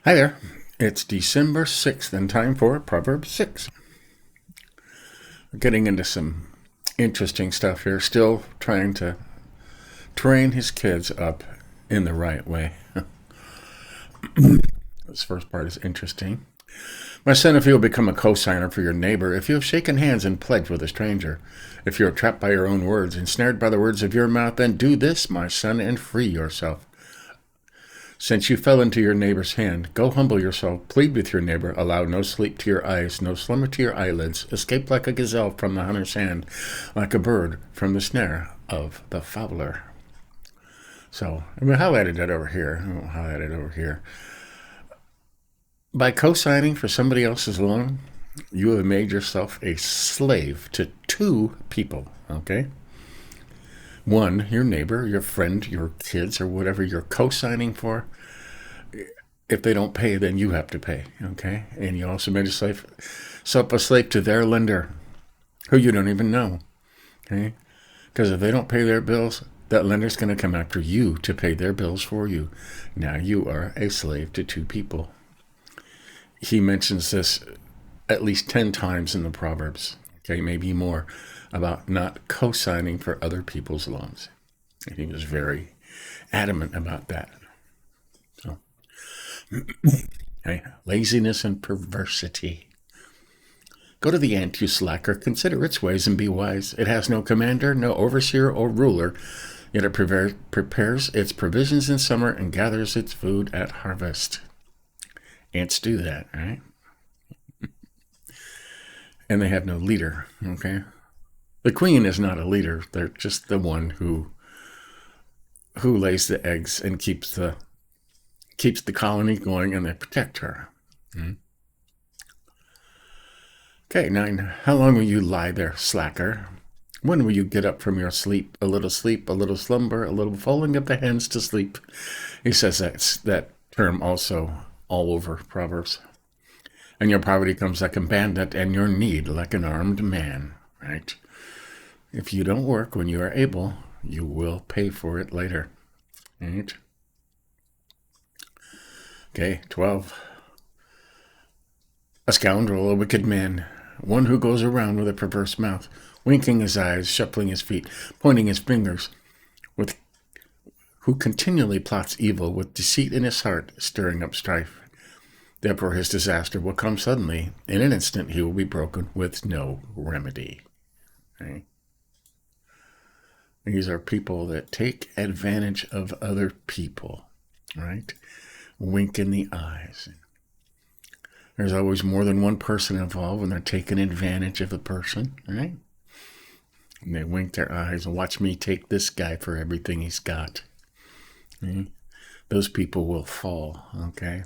Hi there. It's December 6th and time for Proverbs 6. We're getting into some interesting stuff here. Still trying to train his kids up in the right way. This first part is interesting. My son, if you will become a co-signer for your neighbor, if you have shaken hands and pledged with a stranger, if you are trapped by your own words, ensnared by the words of your mouth, then do this, my son, and free yourself. Since you fell into your neighbor's hand, go humble yourself, plead with your neighbor, allow no sleep to your eyes, no slumber to your eyelids, escape like a gazelle from the hunter's hand, like a bird from the snare of the fowler. So, I'm going to highlight it over here. By co-signing for somebody else's loan, you have made yourself a slave to two people, okay? One, your neighbor, your friend, your kids, or whatever you're co-signing for. If they don't pay, then you have to pay, okay? And you also made yourself a slave to their lender, who you don't even know, okay? Because if they don't pay their bills, that lender's going to come after you to pay their bills for you. Now you are a slave to two people. He mentions this at least 10 times in the Proverbs, okay, maybe more, about not co-signing for other people's loans. And he was very adamant about that. So, okay. Laziness and perversity. Go to the ant, you slacker, consider its ways and be wise. It has no commander, no overseer or ruler, yet it prepares its provisions in summer and gathers its food at harvest. Ants do that, right? And they have no leader, okay? The queen is not a leader. They're just the one who lays the eggs and keeps the colony going, and they protect her. Okay, 9. How long will you lie there, slacker? When will you get up from your sleep? A little slumber, a little folding of the hands to sleep. He says that term also all over Proverbs. And your poverty comes like a bandit, and your need like an armed man, right? If you don't work when you are able, you will pay for it later, right? Okay, 12. A scoundrel, a wicked man, one who goes around with a perverse mouth, winking his eyes, shuffling his feet, pointing his fingers, who continually plots evil with deceit in his heart, stirring up strife. Therefore his disaster will come suddenly. In an instant he will be broken with no remedy. Okay? These are people that take advantage of other people, right? Wink in the eyes. There's always more than one person involved when they're taking advantage of a person, right? And they wink their eyes and watch me take this guy for everything he's got. Okay? Those people will fall, okay?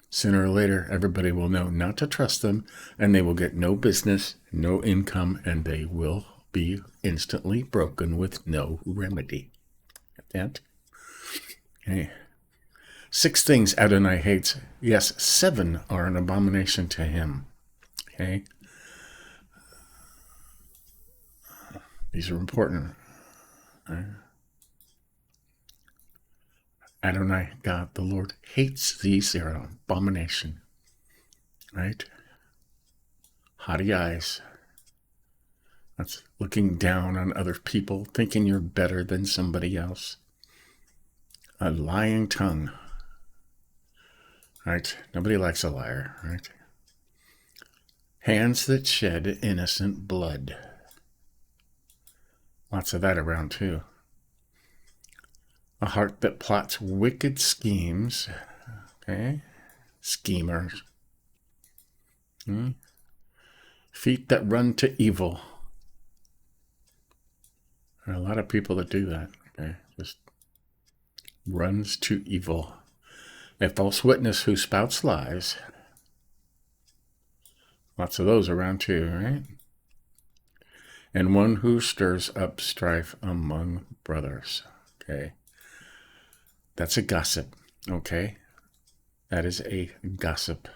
Sooner or later, everybody will know not to trust them, and they will get no business, no income, and they will be instantly broken with no remedy. Get that? Okay. 6 things Adonai hates. Yes, 7 are an abomination to him. Okay? These are important. Adonai, God, the Lord, hates these. They're an abomination. Right? Haughty eyes. That's looking down on other people, thinking you're better than somebody else. A lying tongue. Right? Nobody likes a liar, right? Hands that shed innocent blood. Lots of that around, too. A heart that plots wicked schemes. Okay? Schemers. Feet that run to evil. There are a lot of people that do that. Okay? Just runs to evil. A false witness who spouts lies. Lots of those around too, right? And one who stirs up strife among brothers. Okay? That's a gossip. Okay? That is a gossip.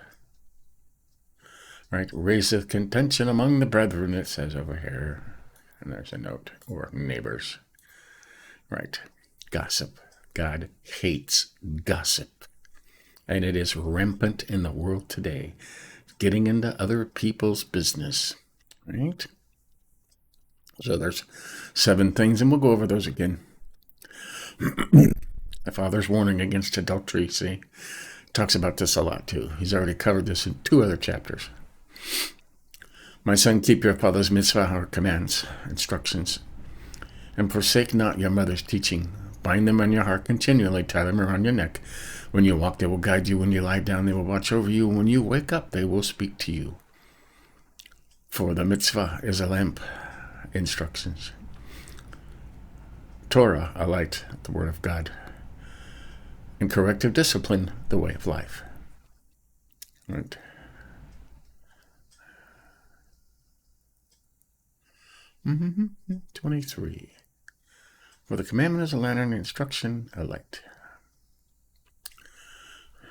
Right? Raiseth contention among the brethren, it says over here. And there's a note. Or neighbors. Right? Gossip. God hates gossip. And it is rampant in the world today. Getting into other people's business, right? So there's 7 things, and we'll go over those again. The Father's warning against adultery, see, talks about this a lot too. He's already covered this in 2 other chapters. My son, keep your father's mitzvah, or commands, instructions, and forsake not your mother's teaching. Bind them on your heart continually, tie them around your neck. When you walk, they will guide you. When you lie down, they will watch over you. When you wake up, they will speak to you. For the mitzvah is a lamp, instructions. Torah, a light, the word of God. And corrective discipline, the way of life. Right. Mm-hmm. 23. For the commandment is a lantern, instruction, a light.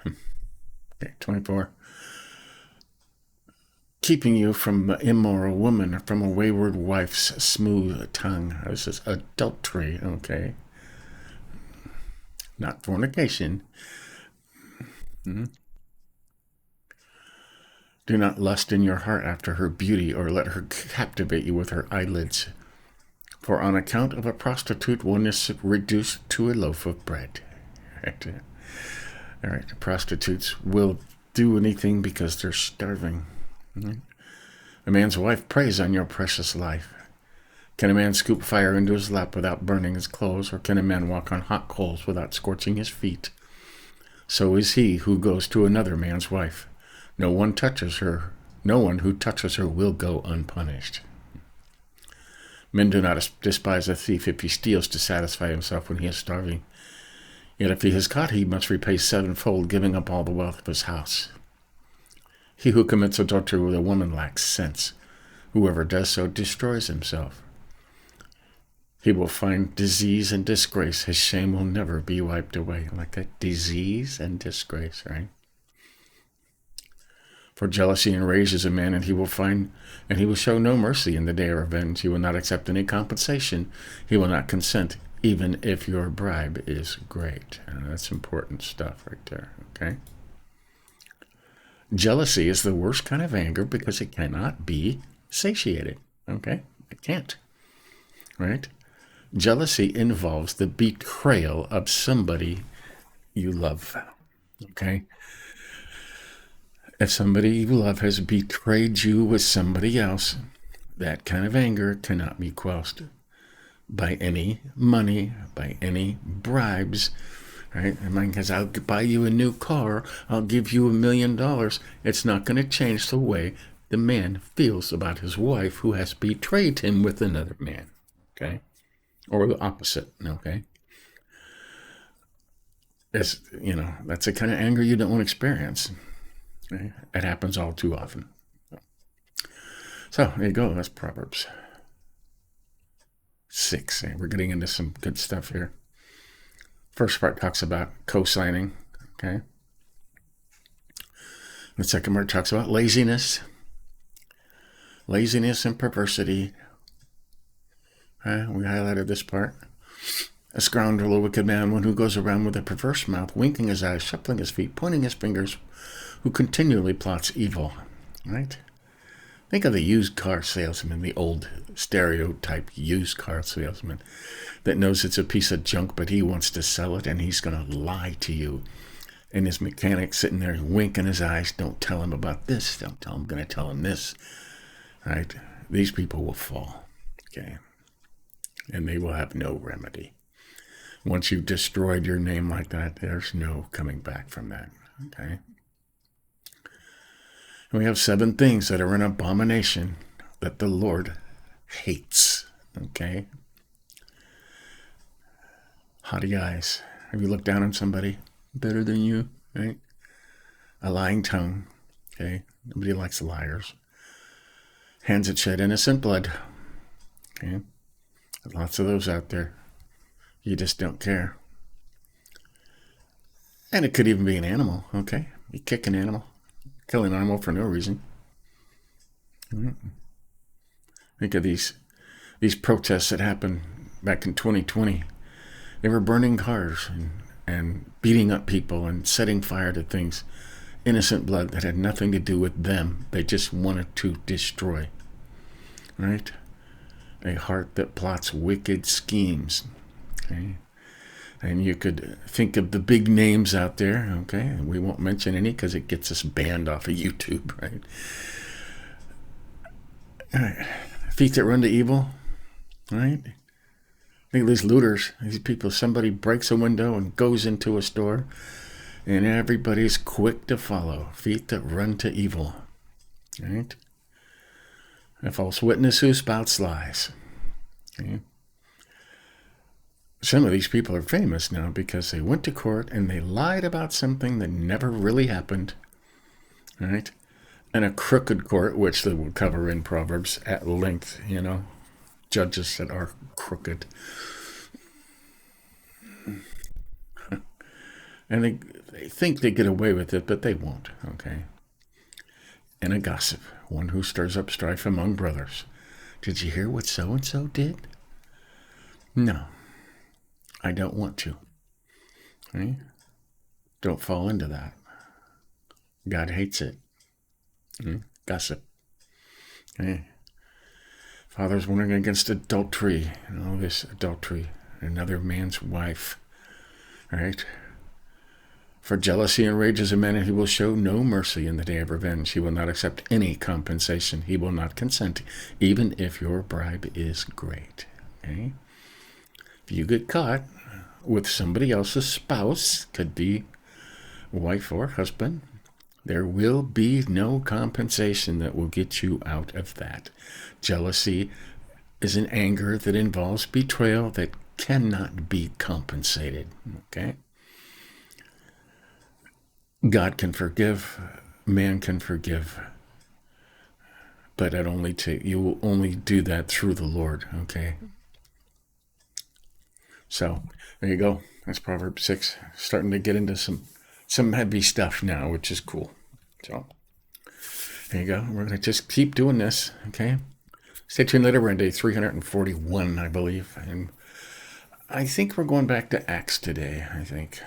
Okay, 24. Keeping you from an immoral woman, or from a wayward wife's smooth tongue. This is adultery, okay? Not fornication. Mm-hmm. Do not lust in your heart after her beauty, or let her captivate you with her eyelids. For on account of a prostitute, one is reduced to a loaf of bread. All right, prostitutes will do anything because they're starving. Mm-hmm. A man's wife preys on your precious life. Can a man scoop fire into his lap without burning his clothes, or can a man walk on hot coals without scorching his feet? So is he who goes to another man's wife. No one who touches her will go unpunished. Men do not despise a thief if he steals to satisfy himself when he is starving. Yet if he is caught, he must repay 7-fold, giving up all the wealth of his house. He who commits adultery with a woman lacks sense. Whoever does so destroys himself. He will find disease and disgrace. His shame will never be wiped away. Like that, disease and disgrace, right? For jealousy enrages a man, and he will show no mercy in the day of revenge. He will not accept any compensation. He will not consent, even if your bribe is great. And that's important stuff right there, okay? Jealousy is the worst kind of anger because it cannot be satiated, okay? It can't, right? Jealousy involves the betrayal of somebody you love, okay? If somebody you love has betrayed you with somebody else, that kind of anger cannot be quelled by any money, by any bribes, right? I mean, because I'll buy you a new car, I'll give you $1 million. It's not going to change the way the man feels about his wife who has betrayed him with another man, okay? Or the opposite, okay? That's the kind of anger you don't want to experience. Okay? It happens all too often. So there you go. That's Proverbs 6. We're getting into some good stuff here. First part talks about co-signing. Okay. The second part talks about laziness and perversity. Okay, we highlighted this part. A scoundrel, a wicked man, one who goes around with a perverse mouth, winking his eyes, shuffling his feet, pointing his fingers, who continually plots evil, right? Think of the used car salesman, the old stereotype used car salesman that knows it's a piece of junk, but he wants to sell it, and he's going to lie to you. And his mechanic sitting there winking his eyes, don't tell him about this, don't tell him, I'm going to tell him this, right? These people will fall, okay? And they will have no remedy. Once you've destroyed your name like that, there's no coming back from that, okay? And we have 7 things that are an abomination that the Lord hates, okay? Haughty eyes. Have you looked down on somebody better than you, right? A lying tongue, okay? Nobody likes liars. Hands that shed innocent blood, okay? There's lots of those out there. You just don't care. And it could even be an animal, okay? You kick an animal, kill an animal for no reason. Think of these protests that happened back in 2020. They were burning cars, and and beating up people and setting fire to things, innocent blood that had nothing to do with them. They just wanted to destroy. Right? A heart that plots wicked schemes. Okay? And you could think of the big names out there, okay? And we won't mention any because it gets us banned off of YouTube, right? All right. Feet that run to evil, right? Think of these looters, these people. Somebody breaks a window and goes into a store, and everybody's quick to follow. Feet that run to evil, right? A false witness who spouts lies. Okay? Some of these people are famous now because they went to court and they lied about something that never really happened, right? And a crooked court, which they will cover in Proverbs at length, judges that are crooked. And they think they get away with it, but they won't, okay? And a gossip, one who stirs up strife among brothers. Did you hear what so-and-so did? No. I don't want to. Right? Don't fall into that. God hates it. Gossip. Okay? Fathers warning against adultery. All this adultery. Another man's wife. Right? For jealousy enrages a man, and he will show no mercy in the day of revenge. He will not accept any compensation. He will not consent, even if your bribe is great. Okay? If you get caught with somebody else's spouse, could be wife or husband, there will be no compensation that will get you out of that. Jealousy is an anger that involves betrayal that cannot be compensated. Okay? God can forgive, man can forgive, but you will only do that through the Lord. Okay? So there you go. That's Proverbs 6. Starting to get into some heavy stuff now, which is cool. So there you go. We're going to just keep doing this. Okay. Stay tuned later. We're on day 341, I believe. And I think we're going back to Acts today. I think.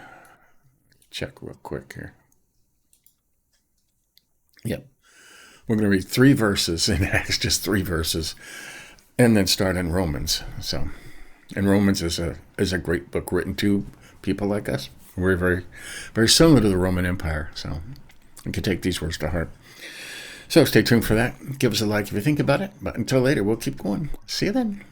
Check real quick here. Yep. We're going to read 3 verses in Acts, just 3 verses, and then start in Romans. So. And Romans is a great book written to people like us. We're very, very similar to the Roman Empire, so you can take these words to heart. So stay tuned for that. Give us a like if you think about it. But until later, we'll keep going. See you then.